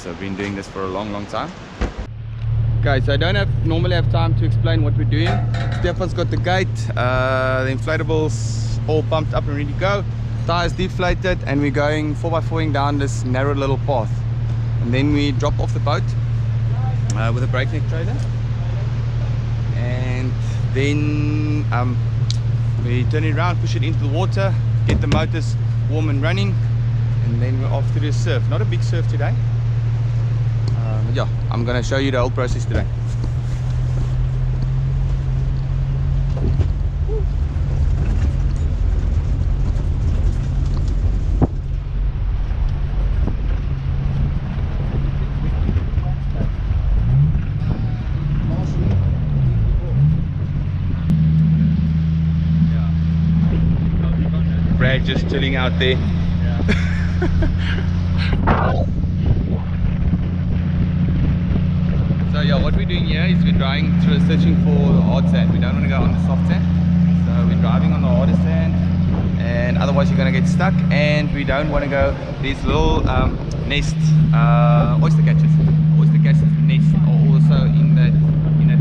So I've been doing this for a long time. Guys, I don't normally have time to explain what we're doing. Stefan's got the gate, the inflatables all pumped up and ready to go, tires deflated, and we're going 4x4ing down this narrow little path. And then we drop off the boat with a breakneck trailer, and then we turn it around, push it into the water, get the motors warm and running, and then we're off to the surf. Not a big surf today. Yeah, I'm gonna show you the whole process today. Brad just chilling out there. So yeah, what we're doing here is we're driving through, searching for hard sand. We don't want to go on the soft sand, so we're driving on the harder sand, and otherwise you're going to get stuck. And we don't want to go these little nest oyster catchers. Oyster catchers nests are also in that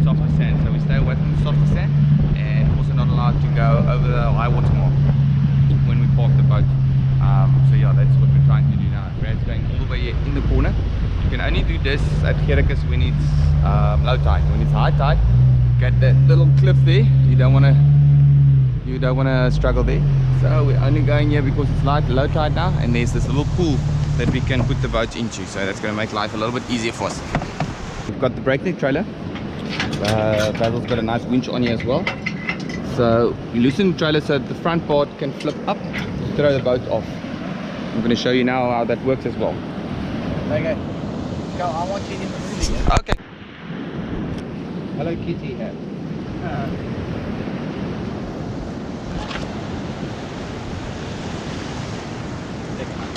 softer sand, so we stay away from the softer sand, and also not allowed to go over the high water mark when we park the boat. So yeah, that's what we're trying to do now. Brad's going all the way in the corner. You can only do this at Gericus when it's low tide. When it's high tide, get that little cliff there. You don't want to struggle there. So we're only going here because it's low tide now, and there's this little pool that we can put the boat into. So that's going to make life a little bit easier for us. We've got the breakneck trailer. Basil's got a nice winch on here as well. So you loosen the trailer so the front part can flip up to throw the boat off. I'm going to show you now how that works as well. Okay. Go, I want you in the movie. Yeah? Okay. Hello Kitty hat.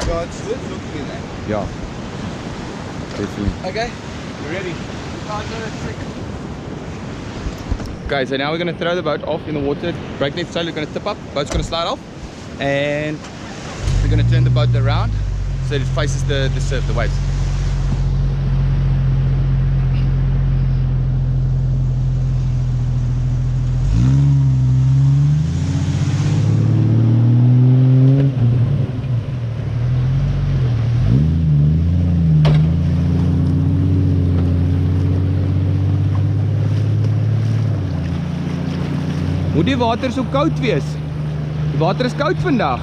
God's good looking in there. Yeah. Definitely. Okay. You ready? Okay, so now we're going to throw the boat off in the water. Breakneck trailer is going to tip up, boat's going to slide off, and we're going to turn the boat around so it faces the surf, the waves. Moet die water so koud wees? Die water is koud vandag.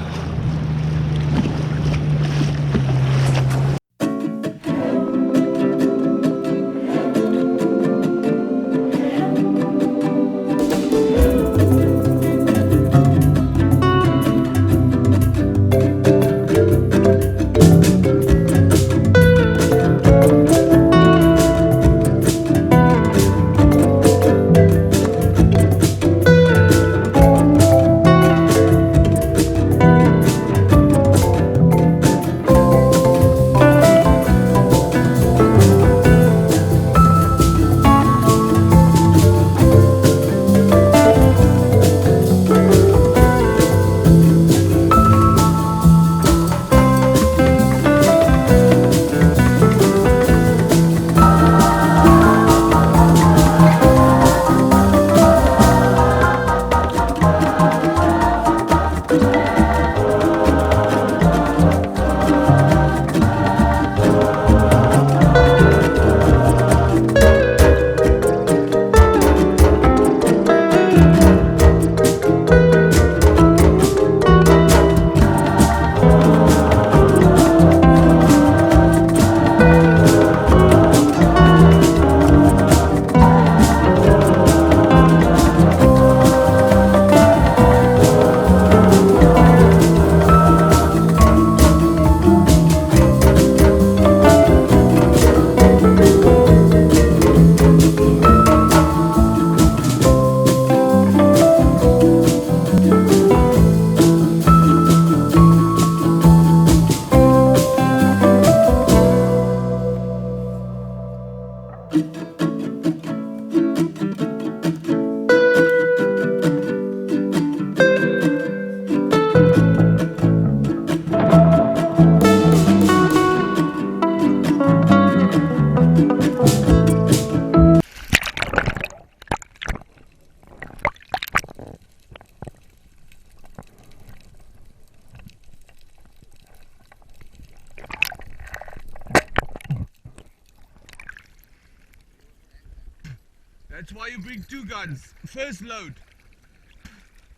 That's why you bring two guns. First load.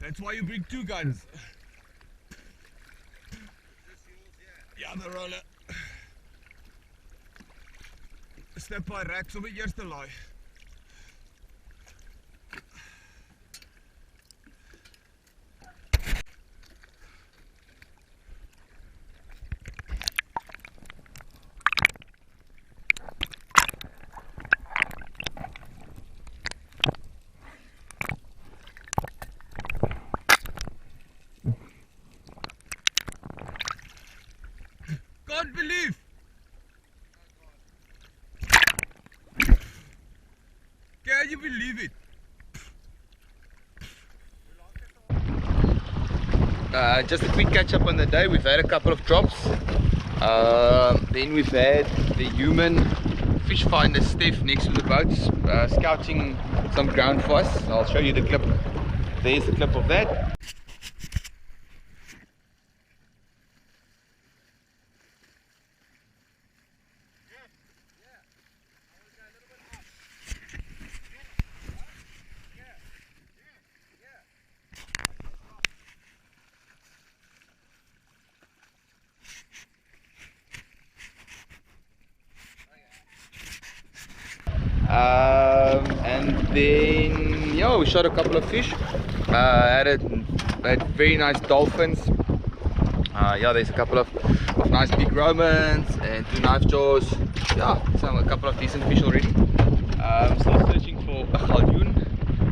That's why you bring two guns. Ja, the roller. Step by rack, so met eerste laai. Can't believe. Can you believe it? Just a quick catch up on the day. We've had a couple of drops. Then we've had the human fish finder Steph next to the boat scouting some ground for us. I'll show you the clip. There's the clip of that. And then yeah, we shot a couple of fish. Had very nice dolphins. Yeah, there's a couple of nice big romans and two knife jaws. Yeah, a couple of decent fish already. Still searching for a galjoen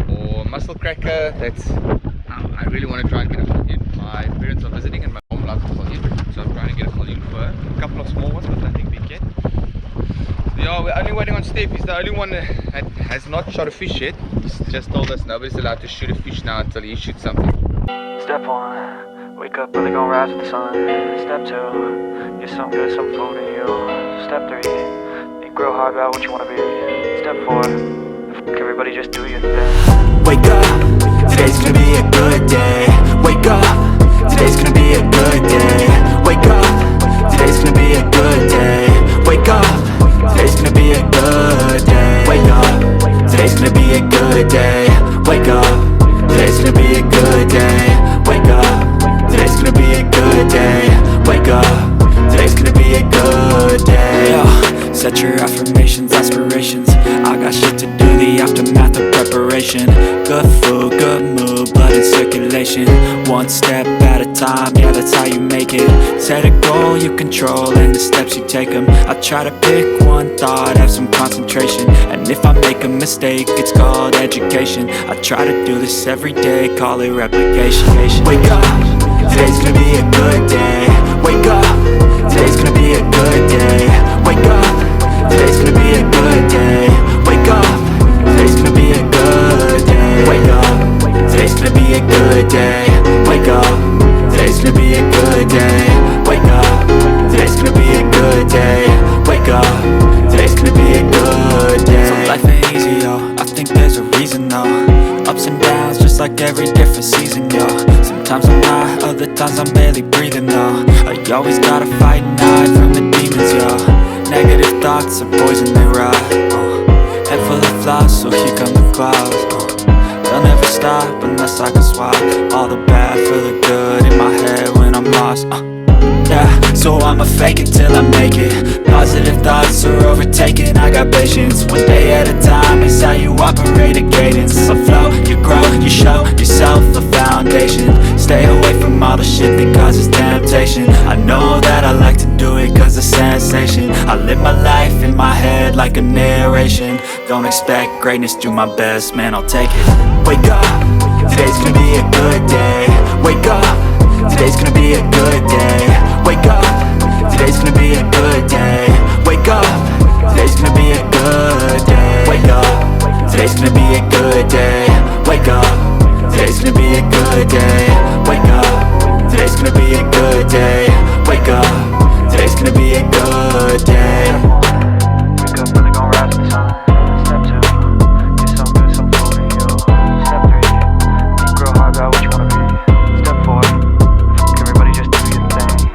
or musselcracker. That's I really want to try and get a galjoen. My parents are visiting and my mom loves a galjoen, so I'm trying to get a galjoen for her. A couple of small ones, but nothing big yet. Yeah, we're only waiting on Steve. He's the only one that has not shot a fish yet. He's just told us nobody's allowed to shoot a fish now until he shoots something. Step 1, wake up early, gonna rise with the sun. Step 2, get some good, some food in you. Step 3, think real hard about what you wanna be. Step 4, everybody just do your thing. Wake up, today's gonna be a good day. Wake up, today's gonna be a good day. Wake up, today's gonna be a good day. Wake up, today's gonna be a good day. Wake up, today's gonna be a good day. Wake up, today's gonna be a good day. Wake up, today's gonna be a good day. Wake up, today's gonna be a good day. Yeah. Set your affirmations, aspirations. I got shit to do, the aftermath of preparation. Good food, good mood, blood in circulation. One step at a time, yeah, that's how you make it. Set a goal you control and the steps you take them. I try to pick one thought, have some concentration. And if I make a mistake, it's called education. I try to do this every day, call it replication. Wake up, today's gonna be a good day. Wake up, today's gonna be a good day. Wake up, today's gonna be a good day. Wake up, today's gonna be a good day. Wake up, today's gonna be a good day. Wake up, today's gonna be a good day. Wake up, today's gonna be a good day. Wake up, today's gonna be a good day. So life ain't easy, yo, I think there's a reason, though. Ups and downs, just like every different season, yo. Sometimes I'm high, other times I'm barely breathing, though. I always gotta fight and hide from the demons, yo. Negative thoughts are poison, they rot. Head full of flies, so here come the clouds. They'll never stop unless I can swap all the bad for the good in my head when I'm lost. Yeah, so I'ma fake it till I make it. Positive thoughts are overtaken, I got patience. One day at a time is how you operate a cadence. A flow, you grow, you show yourself a foundation. Stay away from all the shit that causes temptation. I know that I like to do it cause it's sensation. I live my life in my head like a narration. Don't expect greatness, do my best, man, I'll take it. Wake up, today's gonna be a good day. Wake up, today's gonna be a good day. Wake up, today's gonna be a good day. Wake up, today's gonna be a good day. Wake up, today's gonna be a good day. Wake up, today's gonna be a good day. Wake up, today's gonna be a good day. Wake up, today's gonna be a good day. Wake up early, gonna rise with the sun. Step 2, get some good, some food in you. Step 3, think real hard about what you wanna be. Step 4, everybody just do your thing.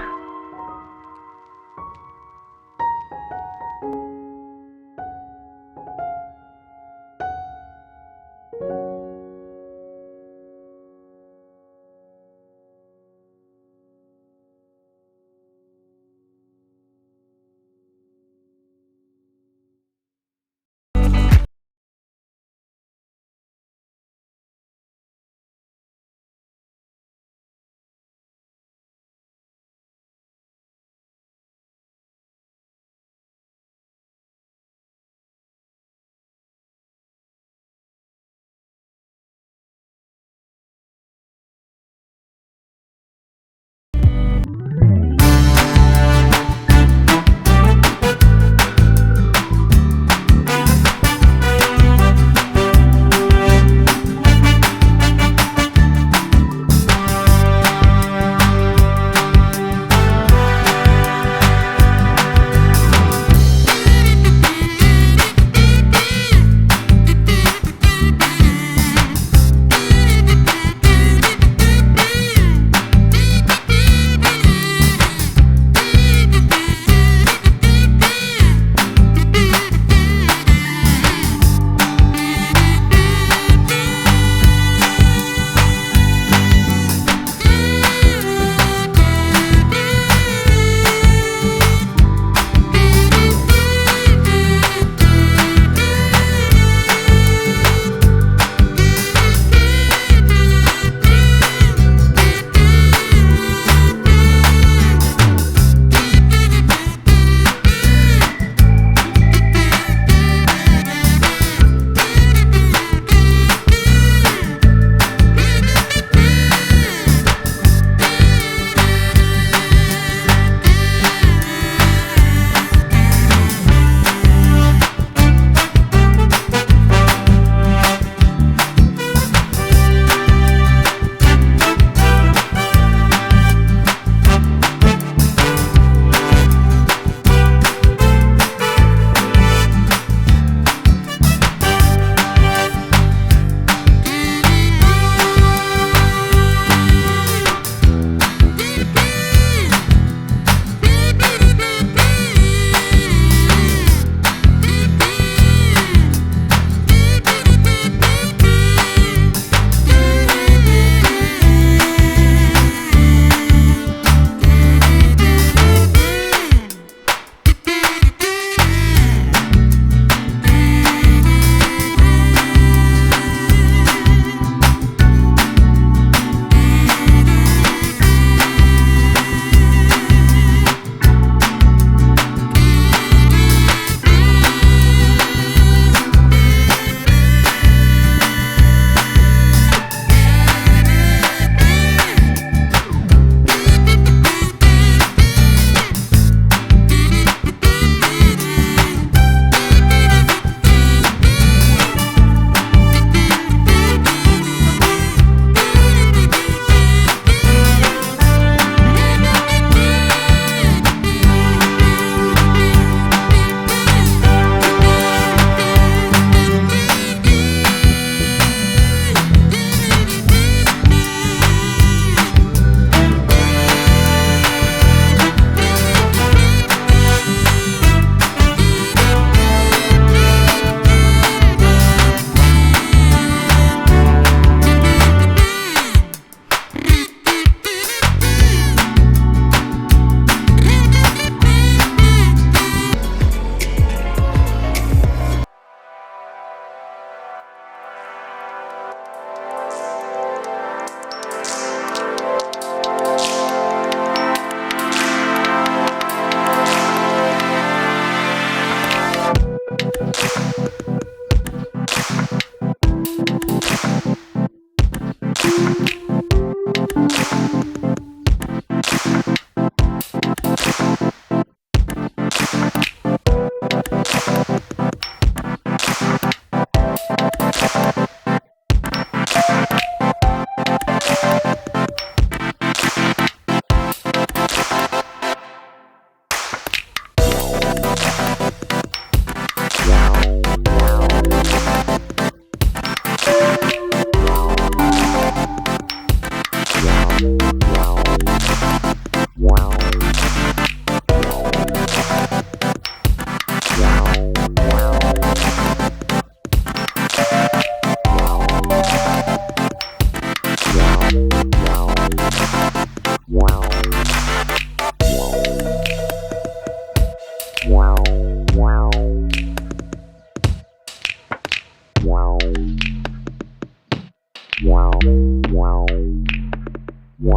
So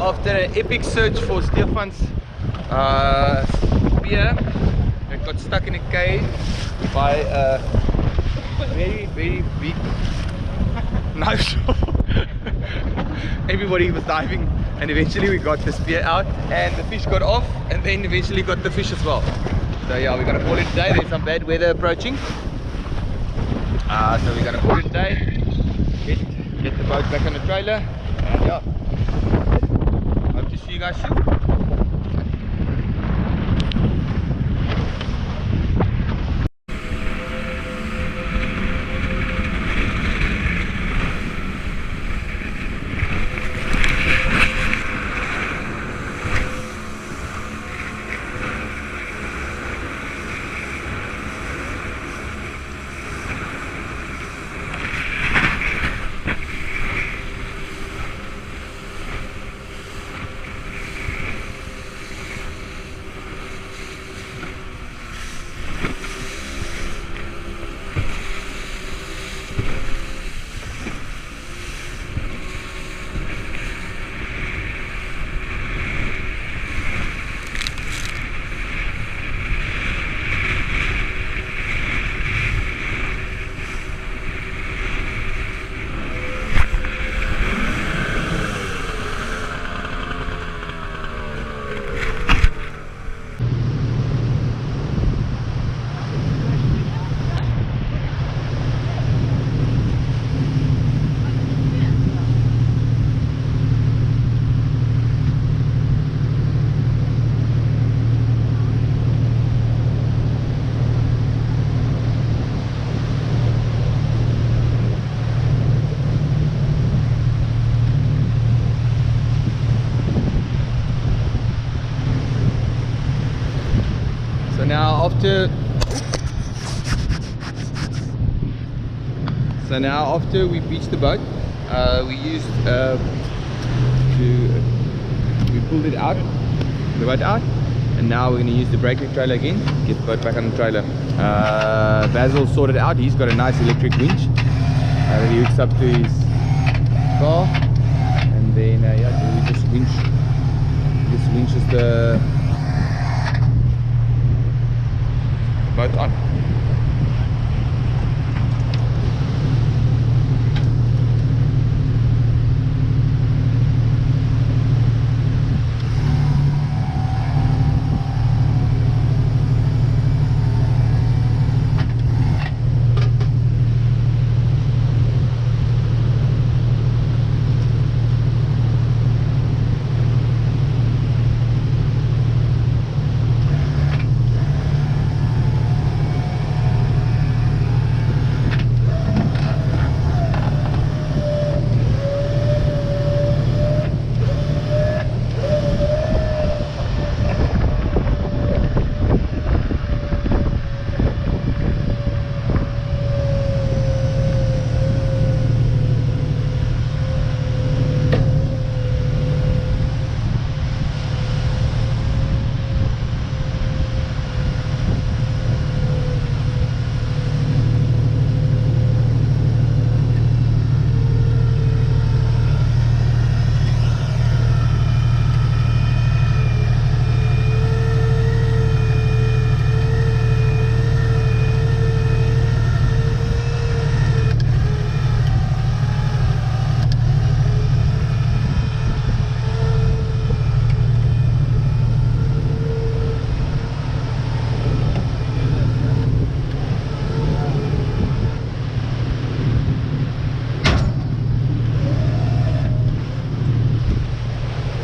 after an epic search for Stefan's spear, it got stuck in a cave by a very big knife shop. Everybody was diving and eventually we got the spear out and the fish got off and then eventually got the fish as well. So yeah, we're gonna call it a day. There's some bad weather approaching. So we're gonna call it a day. Get the boat back on the trailer and yeah. Hope to see you guys soon. So now after we beached the boat, we pulled it out, the boat out, and now we're going to use the breaker trailer again, get the boat back on the trailer. Basil sorted out, he's got a nice electric winch that he hooks up to his car, and then yeah, so we just winches the boat on.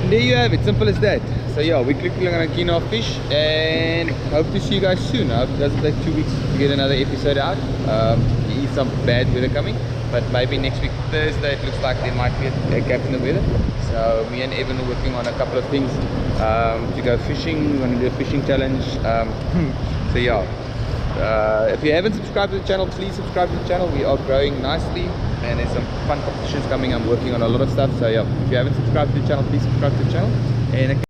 There you have it, simple as that. So yeah, we're quickly gonna clean our fish and hope to see you guys soon. I hope it doesn't take 2 weeks to get another episode out. There is some bad weather coming, but maybe next week Thursday it looks like there might be a gap in the weather. So me and Evan are working on a couple of things to go fishing. We're gonna do a fishing challenge. So yeah, if you haven't subscribed to the channel, please subscribe to the channel. We are growing nicely and there's some fun competitions coming. I'm working on a lot of stuff. So yeah, if you haven't subscribed to the channel, please subscribe to the channel. And